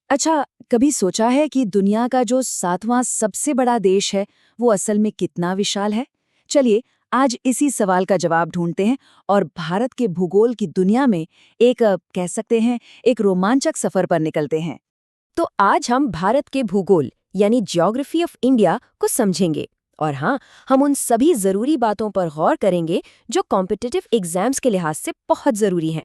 अच्छा, कभी सोचा है कि दुनिया का जो 7वां सबसे बड़ा देश है, वो असल में कितना विशाल है? चलिए, आज इसी सवाल का जवाब ढूंढते हैं और भारत के भूगोल की दुनिया में एक कह सकते हैं, एक रोमांचक सफर पर निकलते हैं। तो आज हम भारत के भूगोल यानी ज्योग्राफी ऑफ इंडिया को समझेंगे। और हाँ, हम उन सभी जरूरी बातों पर गौर करेंगे जो कॉम्पिटिटिव एग्जाम्स के लिहाज से बहुत जरूरी हैं।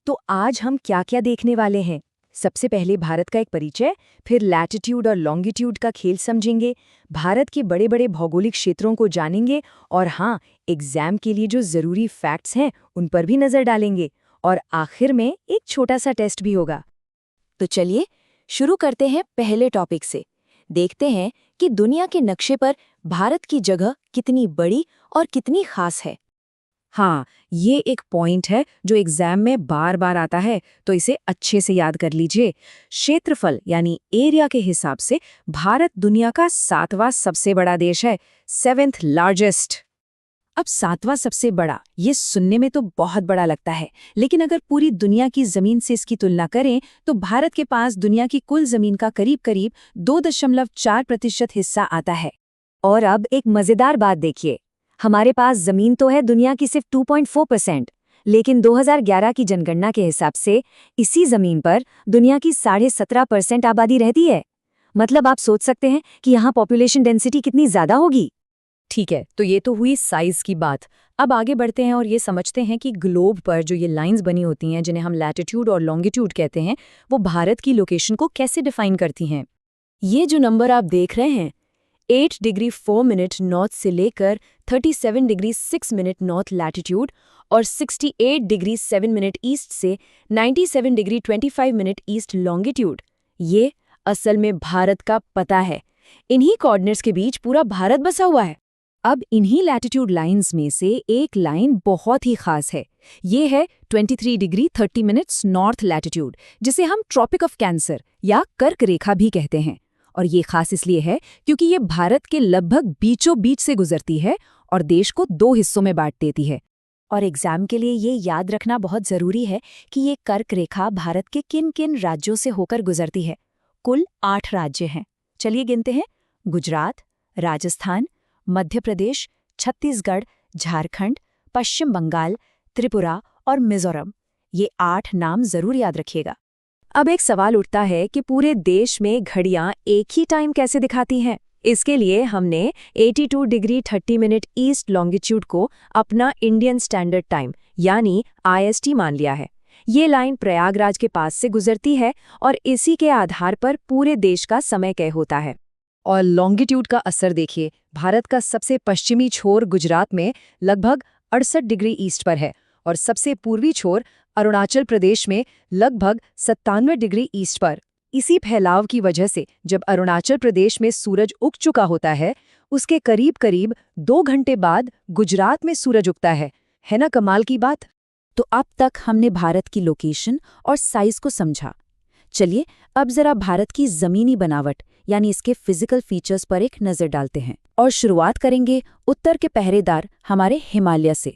तो आज हम क्या-क्या देखने वाले हैं? सबसे पहले भारत का एक परिचय, फिर लैटिट्यूड और लॉन्गिट्यूड का खेल समझेंगे, भारत के बड़े-बड़े भौगोलिक क्षेत्रों को जानेंगे और हाँ, एग्जाम के लिए जो जरूरी फैक्ट्स हैं, उन पर भी नजर डालेंगे। और आखिर में एक छोटा सा टेस्ट भी होगा। तो चलिए शुरू करते हैं पहले टॉपिक से। देखते हैं कि दुनिया के नक्शे पर भारत की जगह कितनी बड़ी और कितनी खास है। हाँ, ये एक पॉइंट है जो एग्जाम में बार बार आता है, तो इसे अच्छे से याद कर लीजिए। क्षेत्रफल यानी एरिया के हिसाब से भारत दुनिया का 7वां सबसे बड़ा देश है, 7th लार्जेस्ट। अब 7वां सबसे बड़ा, ये सुनने में तो बहुत बड़ा लगता है, लेकिन अगर पूरी दुनिया की जमीन से इसकी तुलना करें, तो भारत के पास दुनिया की कुल जमीन का करीब-करीब 2.4% हिस्सा आता है। और अब एक मजेदार बात देखिए, हमारे पास जमीन तो है दुनिया की सिर्फ 2.4%, लेकिन 2011 की जनगणना के हिसाब से इसी जमीन पर दुनिया की 17.5% आबादी रहती है। मतलब आप सोच सकते हैं कि यहाँ पॉपुलेशन डेंसिटी कितनी ज्यादा होगी। ठीक है, तो ये तो हुई साइज की बात। अब आगे बढ़ते हैं और ये समझते हैं कि ग्लोब पर जो ये लाइंस बनी होती हैं, जिन्हें हम लैटिट्यूड और लॉन्गिट्यूड कहते हैं, वो भारत की लोकेशन को कैसे डिफाइन करती हैं। ये जो नंबर आप देख रहे हैं, 8 डिग्री 4 मिनट नॉर्थ से लेकर 37 डिग्री 6 मिनट नॉर्थ लैटिट्यूड और 68 डिग्री 7 मिनट ईस्ट से 97 डिग्री 25 मिनट ईस्ट लॉन्गिट्यूड, ये असल में भारत का पता है। इन्हीं कोऑर्डिनेट्स के बीच पूरा भारत बसा हुआ है। अब इन्हीं लैटिट्यूड लाइंस में से एक लाइन बहुत ही खास है। ये है 23 डिग्री 30 मिनट्स नॉर्थ लैटिट्यूड, जिसे हम ट्रॉपिक ऑफ कैंसर या कर्क रेखा भी कहते हैं। और ये खास इसलिए है क्योंकि ये भारत के लगभग बीचों बीच से गुजरती है और देश को 2 हिस्सों में बांट देती है। और एग्जाम के लिए ये याद रखना बहुत जरूरी है कि ये कर्क रेखा भारत के किन किन राज्यों से होकर गुजरती है। कुल 8 राज्य हैं। चलिए गिनते हैं। गुजरात, राजस्थान, मध्य प्रदेश, छत्तीसगढ़, झारखंड, पश्चिम बंगाल, त्रिपुरा और मिजोरम। ये 8 नाम जरूर याद रखिएगा। अब एक सवाल उठता है कि पूरे देश में घड़ियां एक ही टाइम कैसे दिखाती हैं। इसके लिए हमने 82 डिग्री 30 मिनट ईस्ट लॉन्गिट्यूड को अपना इंडियन स्टैंडर्ड टाइम यानी IST मान लिया है। ये लाइन प्रयागराज के पास से गुजरती है और इसी के आधार पर पूरे देश का समय तय होता है। और लॉन्गिट्यूड का असर देखिए, भारत का सबसे पश्चिमी छोर गुजरात में लगभग 68 डिग्री ईस्ट पर है और सबसे पूर्वी छोर अरुणाचल प्रदेश में लगभग 97 डिग्री ईस्ट पर। इसी फैलाव की वजह से जब अरुणाचल प्रदेश में सूरज उग चुका होता है, उसके करीब करीब 2 घंटे बाद गुजरात में सूरज उगता है ना कमाल की बात। तो अब तक हमने भारत की लोकेशन और साइज को समझा। चलिए अब जरा भारत की जमीनी बनावट यानी इसके फिजिकल फीचर्स पर एक नजर डालते हैं और शुरुआत करेंगे उत्तर के पहरेदार हमारे हिमालय से।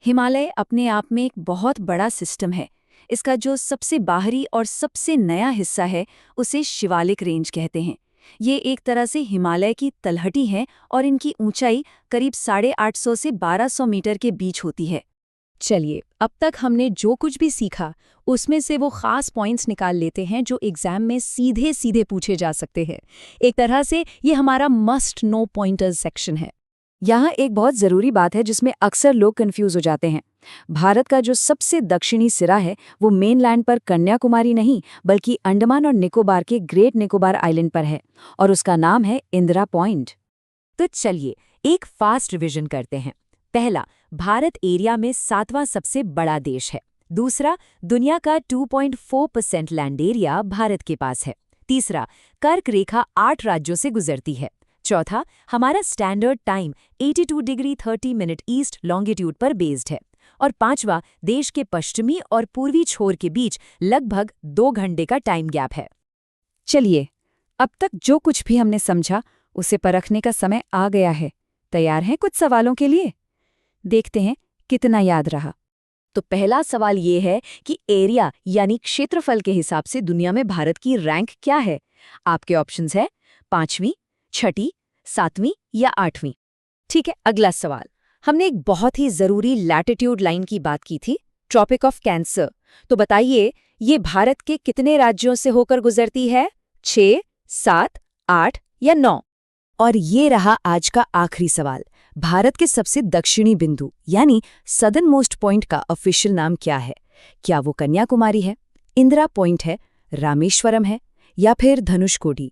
हिमालय अपने आप में एक बहुत बड़ा सिस्टम है। इसका जो सबसे बाहरी और सबसे नया हिस्सा है, उसे शिवालिक रेंज कहते हैं। ये एक तरह से हिमालय की तलहटी है और इनकी ऊंचाई करीब 850 से 1200 मीटर के बीच होती है। चलिए, अब तक हमने जो कुछ भी सीखा, उसमें से वो खास पॉइंट्स निकाल लेते हैं जो एग्जाम में सीधे सीधे पूछे जा सकते हैं। एक तरह से ये हमारा मस्ट नो पॉइंटर्स सेक्शन है। यहाँ एक बहुत ज़रूरी बात है जिसमें अक्सर लोग कंफ्यूज हो जाते हैं। भारत का जो सबसे दक्षिणी सिरा है, वो मेनलैंड पर कन्याकुमारी नहीं, बल्कि अंडमान और निकोबार के ग्रेट निकोबार आइलैंड पर है और उसका नाम है इंदिरा पॉइंट। तो चलिए एक फास्ट रिवीजन करते हैं। पहला, भारत एरिया में 7वां सबसे बड़ा देश है। दूसरा, दुनिया का 2.4% लैंड एरिया भारत के पास है। तीसरा, कर्क रेखा 8 राज्यों से गुजरती है। चौथा, हमारा standard time 82 degree 30 minute east longitude पर बेस्ड है। और पांचवा, देश के पश्चिमी और पूर्वी छोर के बीच लगभग 2 घंटे का टाइम गैप है। चलिए, अब तक जो कुछ भी हमने समझा, उसे परखने का समय आ गया है। तैयार हैं कुछ सवालों के लिए? देखते हैं कितना याद रहा। तो पहला सवाल ये है कि एरिया यानी क्षेत्रफल के हिसाब से दुनिया में भारत की रैंक क्या है। आपके ऑप्शंस है 5वीं, 6ठी, 7वीं या 8वीं। ठीक है, अगला सवाल। हमने एक बहुत ही जरूरी लैटिट्यूड लाइन की बात की थी, ट्रॉपिक ऑफ कैंसर। तो बताइए, ये भारत के कितने राज्यों से होकर गुजरती है? 6, 7, 8 या 9? और ये रहा आज का आखिरी सवाल। भारत के सबसे दक्षिणी बिंदु यानी सदर्न मोस्ट पॉइंट का ऑफिशियल नाम क्या है? क्या वो कन्याकुमारी है, इंदिरा पॉइंट है, रामेश्वरम है या फिर धनुषकोडी?